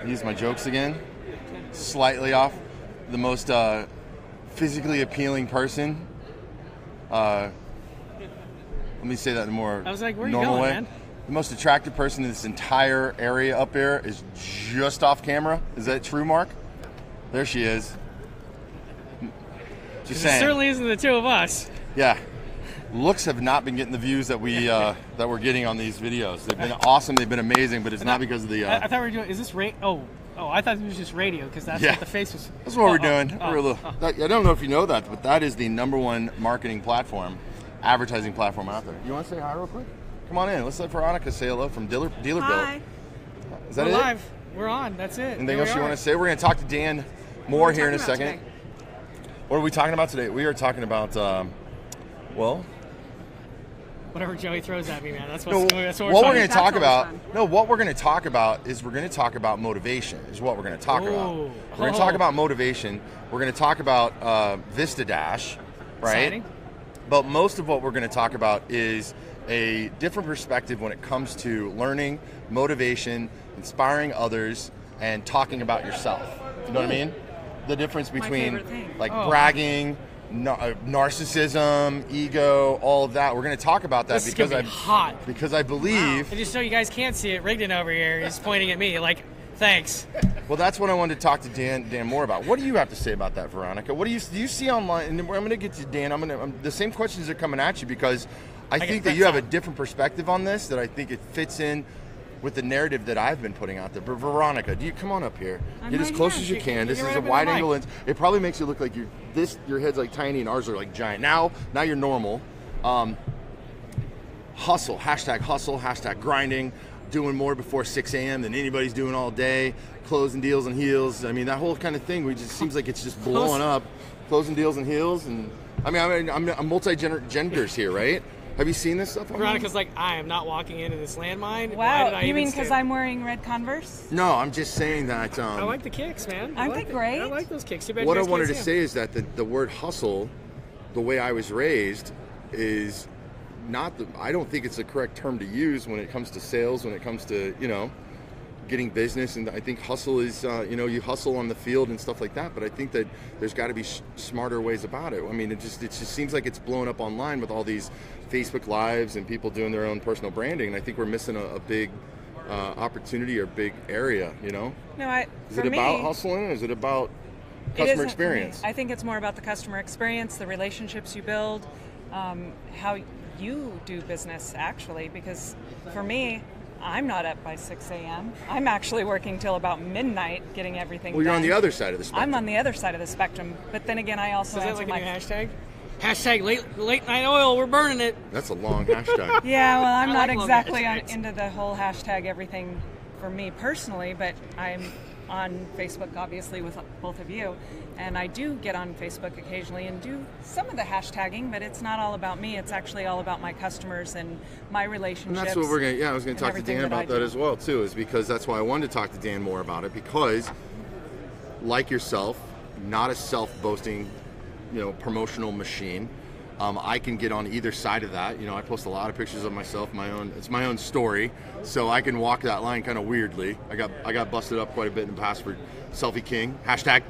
Use my jokes again. Slightly off. The most physically appealing person. Let me say that in a more I was like, where are you normal going, way. man? The most attractive person in this entire area up there is just off camera. Is that true, Mark? There she is. Just saying. It certainly isn't the two of us. Yeah. Looks have not been getting the views that we're getting on these videos. They've been awesome. They've been amazing, but it's not because of the. I thought we were doing. Is this Oh, I thought it was just radio because that's what the face was. That's what we're doing. I don't know if you know that, but that is the #1 marketing platform, advertising platform out there. You want to say hi real quick? Come on in. Let's let Veronica say hello from Dealer Built. Hi. Is that We're it? live. We're on. That's it. Anything else you want to say? We're going to talk to Dan more here in a second. Today? What are we talking about today? We are talking about, Whatever Joey throws at me, man. That's what we're we're talking going to talk That's about. always fun. No, what we're going to talk about is we're going to talk about motivation. Is what we're going to talk about. Ooh. We're going to talk about motivation. We're going to talk about VistaDash, right? Exciting. But most of what we're going to talk about is a different perspective when it comes to learning, motivation, inspiring others, and talking about yourself. You know what I mean? The difference between favorite thing. bragging, narcissism, ego, all of that. We're going to talk about that This is because gonna be hot. because I believe. And just so you guys can't see it, Rigdon over here is pointing at me like, thanks. Well, that's what I wanted to talk to Dan more about. What do you have to say about that, Veronica? What do you see online? And I'm going to get to Dan. The same questions are coming at you because I think that you have a different perspective on this. That I think it fits in with the narrative that I've been putting out there. But Veronica, do you come on up here? Get as close as you can. This is a wide angle lens. It probably makes you look like your head's like tiny and ours are like giant. Now you're normal. Hustle, hashtag grinding, doing more before 6 a.m. than anybody's doing all day, closing deals and heels. I mean, that whole kind of thing, it just seems like it's just blowing up, closing deals and heels. And I'm multi-genders here, right? Have you seen this stuff? Veronica's like, I am not walking into this landmine. Why did Wow, I you even mean because stand? I'm wearing red Converse? No, I'm just saying that. I like the kicks, man. Aren't they great? I like those kicks. Too bad What you I guys wanted can't to see say is that the word hustle, the way I was raised, is not I don't think it's the correct term to use when it comes to sales, when it comes to, getting business. And I think hustle is, you hustle on the field and stuff like that. But I think that there's got to be smarter ways about it. I mean, it just seems like it's blowing up online with all these Facebook Lives and people doing their own personal branding. And I think we're missing a big opportunity or big area, No, Is it about hustling or is it about customer experience? I think it's more about the customer experience, the relationships you build, how you do business, actually. Because for me, I'm not up by 6 a.m. I'm actually working till about midnight getting everything done. Well, you're on the other side of the spectrum. I'm on the other side of the spectrum. But then again, I also Is that answer like a my... new hashtag? Hashtag late night oil, we're burning it. That's a long hashtag. Yeah, well, I'm I not like long exactly hashtags. into the whole hashtag everything for me personally, but I'm on Facebook, obviously, with both of you. And I do get on Facebook occasionally and do some of the hashtagging, but it's not all about me. It's actually all about my customers and my relationships. And that's what we're going to, I was going to talk to Dan about that as well, too, is because that's why I wanted to talk to Dan more about it, because like yourself, not a self-boasting, promotional machine. I can get on either side of that. I post a lot of pictures of myself, it's my own story, so I can walk that line kind of weirdly. I got busted up quite a bit in the past for selfie king, hashtag,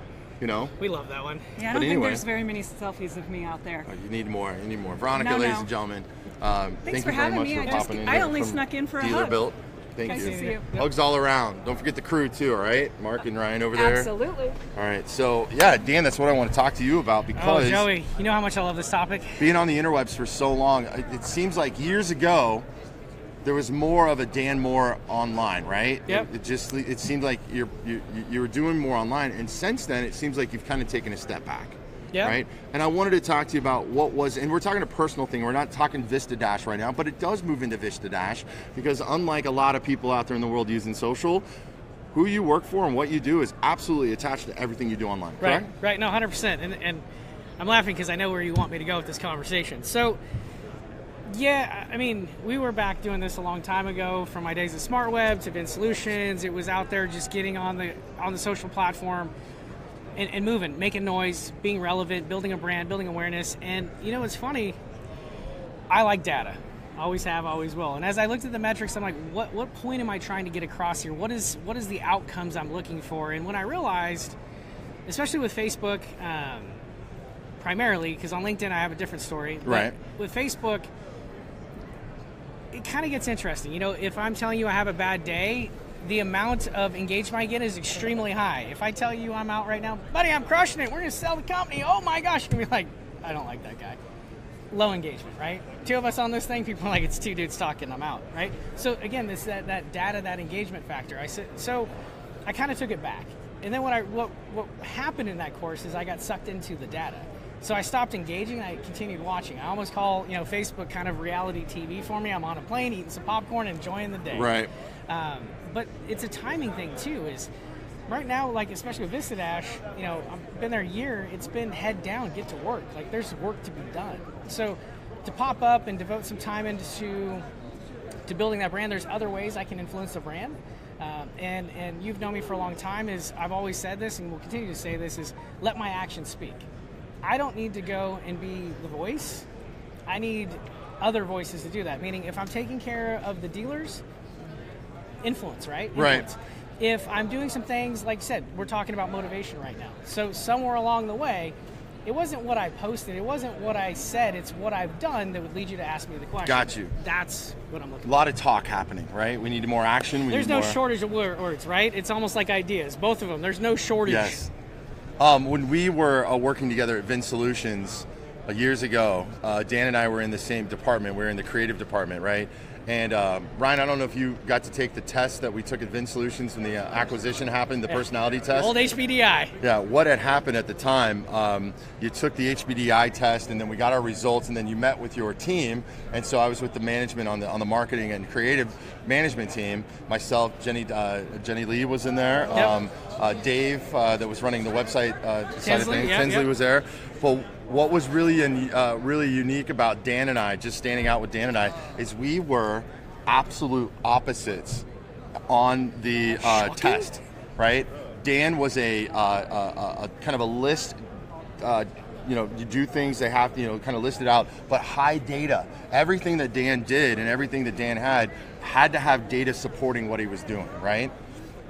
We love that one. Yeah, I don't think there's very many selfies of me out there. You need more. Veronica, ladies and gentlemen, thank for you very having much me. for popping in. I only from snuck in for a Dealer hug. Built. Thank Nice you. to see you. Hugs all around. Don't forget the crew too, all right? Mark and Ryan over there. Absolutely. All right, so yeah, Dan, that's what I want to talk to you about, because Oh, Joey, you know how much I love this topic. being on the interwebs for so long, it seems like years ago there was more of a Dan Moore online, right? Yep. It seemed like you were doing more online, and since then it seems like you've kind of taken a step back. Yeah. Right? And I wanted to talk to you about and we're talking a personal thing. We're not talking VistaDash right now, but it does move into VistaDash, because unlike a lot of people out there in the world using social, who you work for and what you do is absolutely attached to everything you do online. Correct? Right. No, 100%. And I'm laughing because I know where you want me to go with this conversation. So, yeah, I mean, we were back doing this a long time ago, from my days at SmartWeb to Vin Solutions. It was out there just getting on the social platform and moving, making noise, being relevant, building a brand, building awareness. And, it's funny, I like data. Always have, always will. And as I looked at the metrics, I'm like, what point am I trying to get across here? What is the outcomes I'm looking for? And when I realized, especially with Facebook, primarily, because on LinkedIn I have a different story. Right. With Facebook, it kind of gets interesting. You know, if I'm telling you I have a bad day, the amount of engagement I get is extremely high. If I tell you I'm out right now, buddy, I'm crushing it, we're going to sell the company, oh my gosh, you're going to be like, I don't like that guy. Low engagement, right? Two of us on this thing, people are like, it's two dudes talking, I'm out, right? So again, this that data, that engagement factor. So I kind of took it back. And then what happened in that course is I got sucked into the data. So I stopped engaging, I continued watching. I almost call, Facebook kind of reality TV for me. I'm on a plane eating some popcorn, enjoying the day. Right. But it's a timing thing too, is right now, like especially with VistaDash, I've been there a year, it's been head down, get to work. Like there's work to be done. So to pop up and devote some time into building that brand, there's other ways I can influence the brand. And you've known me for a long time, is I've always said this and will continue to say this, is let my actions speak. I don't need to go and be the voice. I need other voices to do that. Meaning if I'm taking care of the dealers, influence, right? Influence. Right. If I'm doing some things, like I said, we're talking about motivation right now. So somewhere along the way, it wasn't what I posted, it wasn't what I said, it's what I've done that would lead you to ask me the question. Got you. That's what I'm looking for. A lot of talk happening, right? We need more action. There's no shortage of words, right? It's almost like ideas. Both of them. There's no shortage. Yes. When we were working together at Vin Solutions years ago, Dan and I were in the same department. We were in the creative department, right? And Ryan, I don't know if you got to take the test that we took at Vin Solutions when the acquisition happened, the personality test. Old HBDI. Yeah, what had happened at the time, you took the HBDI test and then we got our results and then you met with your team. And so I was with the management on the marketing and creative management team. Myself, Jenny Lee was in there. Yep. Dave, that was running the website side of things. Yep, Tinsley yep. was there. But what was really really unique about Dan and I, just standing out with Dan and I, is we were absolute opposites on the test, right? Dan was a kind of a list, you do things, they have to, kind of list it out, but high data. Everything that Dan did and everything that Dan had to have data supporting what he was doing, right?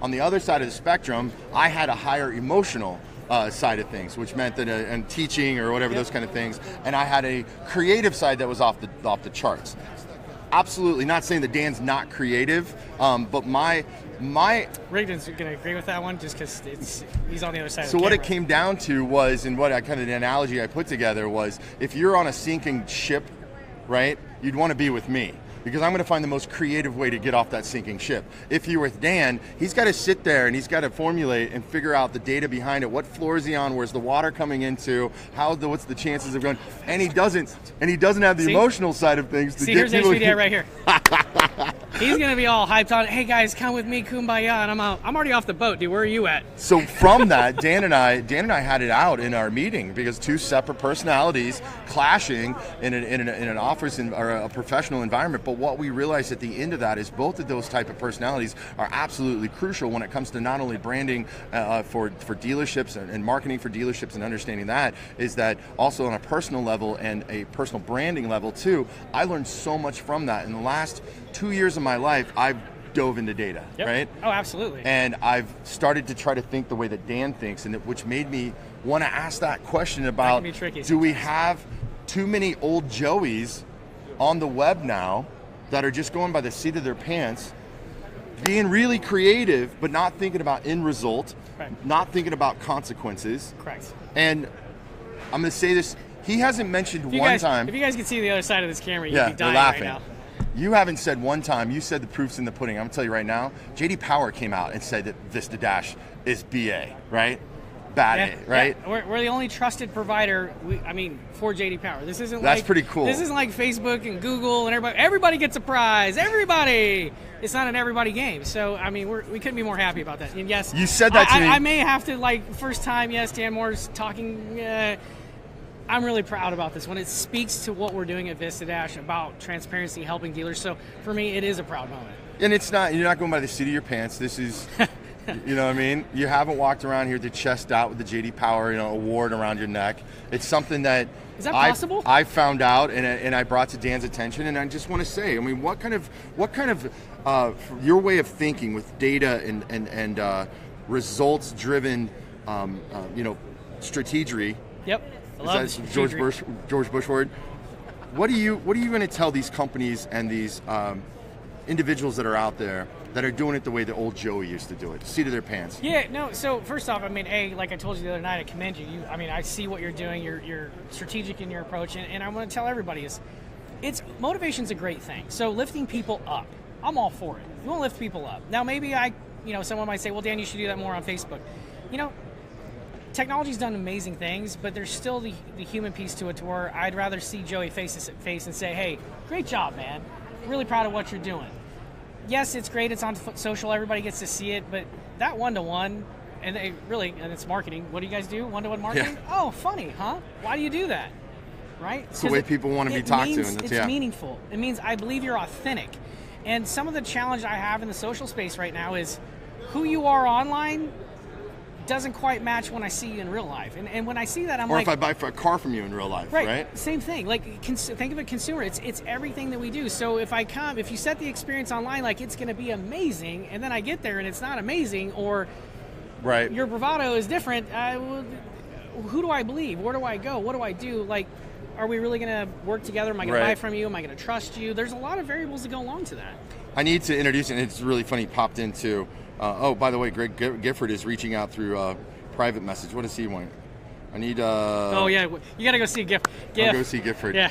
On the other side of the spectrum, I had a higher emotional side of things, which meant that and teaching or whatever, those kind of things, and I had a creative side that was off the charts. Absolutely not saying that Dan's not creative, but my Rigdon's going to agree with that one just because he's on the other side of the So what camera. it came down to was, and what I kind of the analogy I put together was, if you're on a sinking ship, right, you'd want to be with me. Because I'm going to find the most creative way to get off that sinking ship. If you're with Dan, he's got to sit there and he's got to formulate and figure out the data behind it. What floor is he on? Where's the water coming into? What's the chances of going? And he doesn't have the emotional side of things. Here's HBDI right here. He's going to be all hyped on, hey guys, come with me, kumbaya, and I'm out. I'm already off the boat, dude. Where are you at? So from that, Dan and I had it out in our meeting because two separate personalities clashing in an office or a professional environment. But what we realized at the end of that is both of those type of personalities are absolutely crucial when it comes to not only branding for dealerships and marketing for dealerships and understanding that, is that also on a personal level and a personal branding level too. I learned so much from that. In the last 2 years of my life, I've dove into data, right? Oh, absolutely. And I've started to try to think the way that Dan thinks, and which made me want to ask that question about, do we have too many old Joeys on the web now that are just going by the seat of their pants, being really creative, but not thinking about end result, not thinking about consequences. Correct. And I'm going to say this, he hasn't mentioned one time. If you guys could see the other side of this camera, you'd be dying they're laughing right now. You haven't said one time, you said the proof's in the pudding. I'm going to tell you right now, JD Power came out and said that VistaDash is BA, right? Bad A, right? Yeah. We're the only trusted provider, for JD Power. This isn't That's pretty cool. This isn't like Facebook and Google and everybody gets a prize. Everybody! It's not an everybody game. So, we couldn't be more happy about that. And yes, you said that to me. I may have to, first time, yes, Dan Moore's talking. I'm really proud about this one. It speaks to what we're doing at VistaDash about transparency, helping dealers. So for me, it is a proud moment. And it's not, you're not going by the seat of your pants. This is You know what I mean? You haven't walked around here with your chest out with the JD Power, award around your neck. It's something that is that possible? I found out and I brought to Dan's attention, and I just want to say, I mean, what kind of your way of thinking with data and results driven, strategy. Yep. I love is that George Bush word? What are you going to tell these companies and these individuals that are out there that are doing it the way the old Joey used to do it, seat of their pants? Yeah, no, so first off, I mean, like I told you the other night, I commend you. I mean, I see what you're doing. You're strategic in your approach, and I want to tell everybody motivation's a great thing. So lifting people up, I'm all for it. You want to lift people up. Now, maybe someone might say, well, Dan, you should do that more on Facebook. Technology's done amazing things, but there's still the human piece to it, to where I'd rather see Joey face to face and say, hey, great job, man. Really proud of what you're doing. Yes, it's great. It's on social. Everybody gets to see it. But that one-to-one, and it's marketing. What do you guys do? One-to-one marketing? Yeah. Oh, funny, huh? Why do you do that? Right? It's the way people want to be talked to. And it's meaningful. It means I believe you're authentic. And some of the challenge I have in the social space right now is who you are online doesn't quite match when I see you in real life. And when I see that, I'm or if I buy a car from you in real life, right? Same thing. Like, think of a consumer. It's everything that we do. So if you set the experience online like it's going to be amazing, and then I get there and it's not amazing, or your bravado is different, who do I believe? Where do I go? What do I do? Like, are we really going to work together? Am I going to buy from you? Am I going to trust you? There's a lot of variables that go along to that. I need to introduce, and it's really funny, popped into, by the way, Greg Gifford is reaching out through private message. What does he want? I need. Oh yeah, you gotta go see Gifford. I'll go see Gifford. Yeah.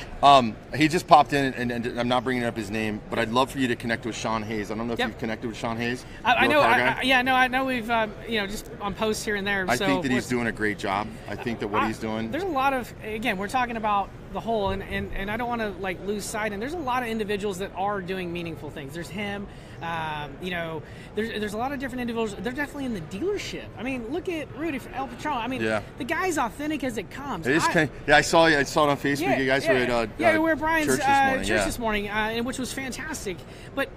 He just popped in, and I'm not bringing up his name, but I'd love for you to connect with Sean Hayes. I don't know if you've connected with Sean Hayes. I know. I know we've just on posts here and there. I think that he's doing a great job. I think that what he's doing. There's a lot of, again, we're talking about the whole, and I don't want to lose sight. And there's a lot of individuals that are doing meaningful things. There's him. There's a lot of different individuals. They're definitely in the dealership. I mean, look at Rudy from El Patron. I mean, the guy's authentic as it comes. It is I saw it on Facebook. You guys were at we were at Brian's church this morning, which was fantastic. But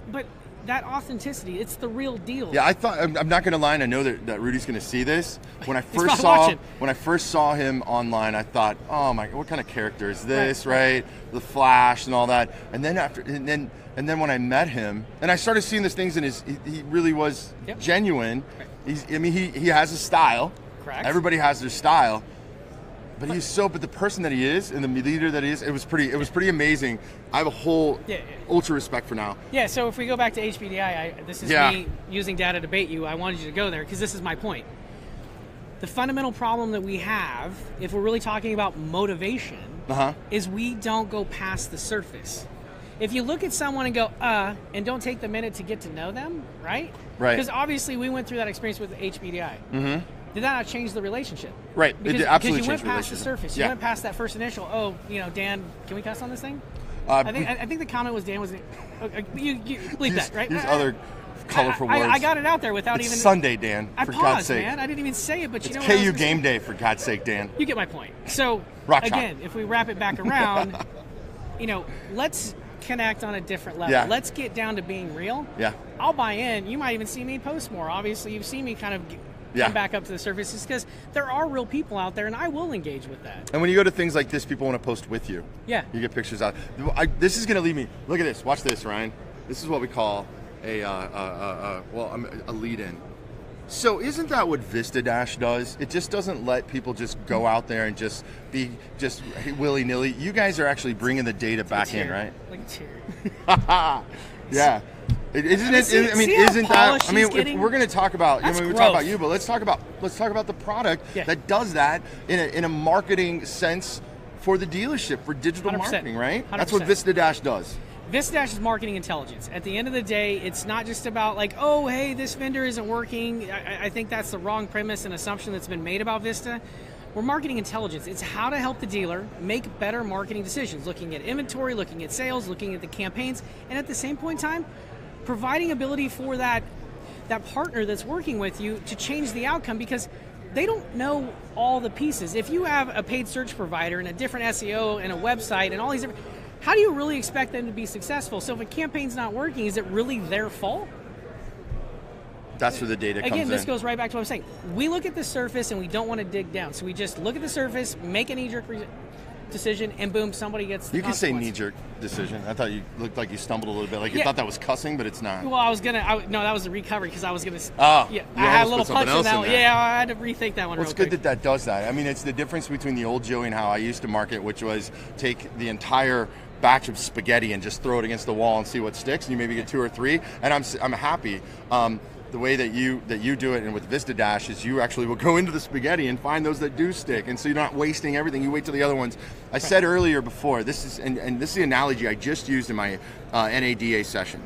that authenticity, it's the real deal. Yeah, I thought, I'm not going to lie, and I know that Rudy's going to see this. When I first saw him online, I thought, oh my, what kind of character is this, right? The Flash and all that. And then when I met him, and I started seeing these things in he really was genuine. Right. He has a style. Correct. Everybody has their style. But the person that he is and the leader that he is, it was pretty amazing. I have a whole ultra respect for now. Yeah, so if we go back to HBDI, this is me using data to bait you. I wanted you to go there because this is my point. The fundamental problem that we have, if we're really talking about motivation, is we don't go past the surface. If you look at someone and go, and don't take the minute to get to know them, right? Right. Because obviously we went through that experience with HBDI. Mm-hmm. Did that not change the relationship? Right. Because, it absolutely because you went changed past the the surface. You went past that first initial, Dan, can we cuss on this thing? I think the comment was Dan was, you bleep that, right? Use other colorful words. I got it out there without it's Sunday, Dan, for God's sake. Man. I didn't even say it, but it's KU game day, for God's sake, Dan. You get my point. So, again, if we wrap it back around, let's connect on a different level. Yeah. Let's get down to being real. Yeah. I'll buy in. You might even see me post more. Obviously, you've seen me kind of come back up to the surface, is because there are real people out there, and I will engage with that. And when you go to things like this, people want to post with you. Yeah. You get pictures out. This is going to lead me. Look at this. Watch this, Ryan. This is what we call a lead-in. So isn't that what VistaDash does? It just doesn't let people just go out there and just be willy-nilly. You guys are actually bringing the data back in, right? Like a chair. Yeah. Isn't that? I mean, if we're going to talk about, we talk about you, but let's talk about the product that does that in a marketing sense for the dealership, for digital 100%. Marketing, right? 100%. That's what VistaDash does. VistaDash is marketing intelligence. At the end of the day, it's not just about oh, hey, this vendor isn't working. I think that's the wrong premise and assumption that's been made about Vista. We're marketing intelligence. It's how to help the dealer make better marketing decisions, looking at inventory, looking at sales, looking at the campaigns, and at the same point in time, providing ability for that partner that's working with you to change the outcome, because they don't know all the pieces. If you have a paid search provider and a different SEO and a website and all these different, how do you really expect them to be successful? So if a campaign's not working, is it really their fault? That's where the data comes in. Again, this goes right back to what I'm saying. We look at the surface and we don't want to dig down. So we just look at the surface, make a knee-jerk decision, and boom, somebody gets the You can say consequence. knee-jerk decision. I thought you looked like you stumbled a little bit. Like you thought that was cussing, but it's not. Well, I was gonna. No, that was the recovery because I was gonna. Oh, yeah, you I had a almost little put something punch in else that in one. there. Yeah, I had to rethink that one. Well, it's good that does that. I mean, it's the difference between the old Joey and how I used to market, which was take the entire batch of spaghetti and just throw it against the wall and see what sticks, and you maybe get 2 or 3. And I'm happy. The way that you do it, and with VistaDash, is you actually will go into the spaghetti and find those that do stick, and so you're not wasting everything. You wait till the other ones. I said earlier before, this is and this is the analogy I just used in my NADA session.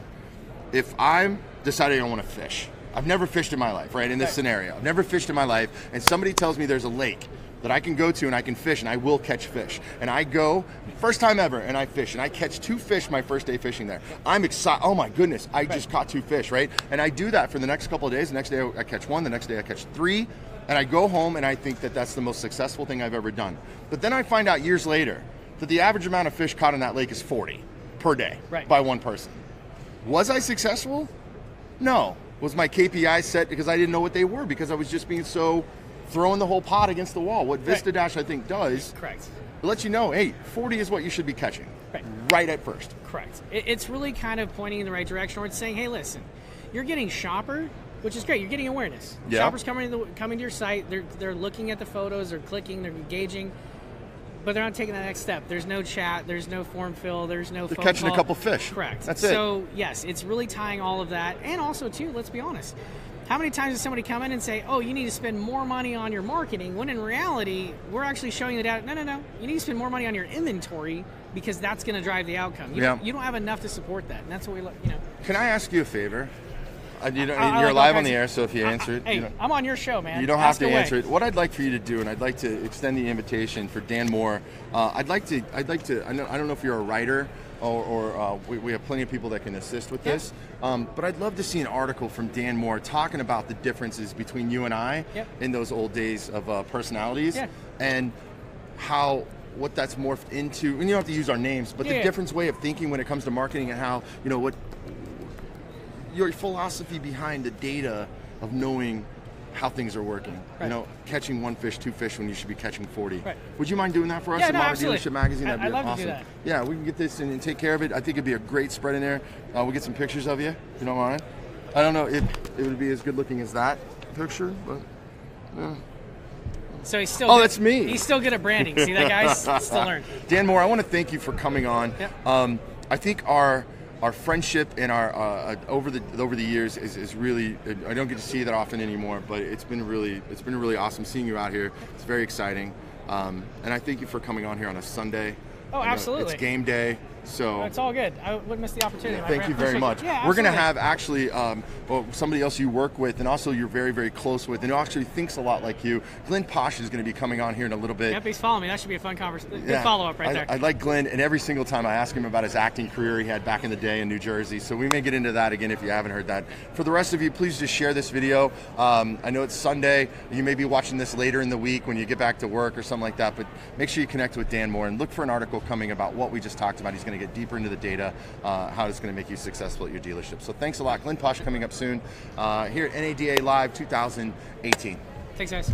If I'm deciding I want to fish, I've never fished in my life, right? In this scenario, I've never fished in my life, and somebody tells me there's a lake that I can go to and I can fish and I will catch fish. And I go, first time ever, and I fish and I catch 2 fish my first day fishing there. I'm excited. Oh my goodness, I just caught 2 fish, right? And I do that for the next couple of days. The next day I catch 1, the next day I catch 3, and I go home and I think that that's the most successful thing I've ever done. But then I find out years later that the average amount of fish caught in that lake is 40 per day by one person. Was I successful? No. Was my KPI set because I didn't know what they were, because I was just being so throwing the whole pot against the wall. What VistaDash, I think, does, Correct. It lets you know, hey, 40 is what you should be catching right at first. Correct. It's really kind of pointing in the right direction, or it's saying, hey, listen, you're getting shopper, which is great. You're getting awareness. Yeah. Shoppers coming to your site. They're looking at the photos. They're clicking. They're engaging. But they're not taking that next step. There's no chat. There's no form fill. There's no phone catching call. a couple fish. Correct. That's it. So, yes, it's really tying all of that. And also, too, let's be honest. How many times does somebody come in and say, oh, you need to spend more money on your marketing, when in reality, we're actually showing the data. No. You need to spend more money on your inventory, because that's going to drive the outcome. You don't have enough to support that. And that's what we look, Can I ask you a favor? You're live on the air, so if you answer it. Hey, I'm on your show, man. You don't have to answer it. What I'd like for you to do, and I'd like to extend the invitation for Dan Moore. I'd like to. I don't know if you're a writer or we have plenty of people that can assist with this. But I'd love to see an article from Dan Moore talking about the differences between you and I in those old days of personalities and how. What that's morphed into, and you don't have to use our names, but the different way of thinking when it comes to marketing, and how, what your philosophy behind the data of knowing how things are working. Catching 1 fish, 2 fish when you should be catching 40. Would you mind doing that for us in Modern Dealership Magazine? That'd be I'd love awesome. to do that. Yeah, we can get this and take care of it. I think it'd be a great spread in there. We'll get some pictures of you, if you don't mind. I don't know if it would be as good looking as that picture, but yeah. So he's still. That's me. He's still good at branding. See that, guys? Still learn. Dan Moore, I want to thank you for coming on. I think our friendship and our over the years is really, I don't get to see you that often anymore, but it's been really awesome seeing you out here. It's very exciting, and I thank you for coming on here on a Sunday. Oh, absolutely. It's game day. So it's all good. I wouldn't miss the opportunity. Thank you very much. Yeah, we're going to have actually somebody else you work with, and also you're very, very close with, and who actually thinks a lot like you. Glenn Posh is going to be coming on here in a little bit. Yep, he's following me. That should be a fun conversation. Good follow-up right there. I like Glenn, and every single time I ask him about his acting career he had back in the day in New Jersey. So we may get into that again if you haven't heard that. For the rest of you, please just share this video. I know it's Sunday. You may be watching this later in the week when you get back to work or something like that, but make sure you connect with Dan Moore and look for an article coming about what we just talked about. He's going to get deeper into the data. How it's going to make you successful at your dealership. So thanks a lot. Glenn Posh coming up soon here at NADA Live 2018. Thanks, guys.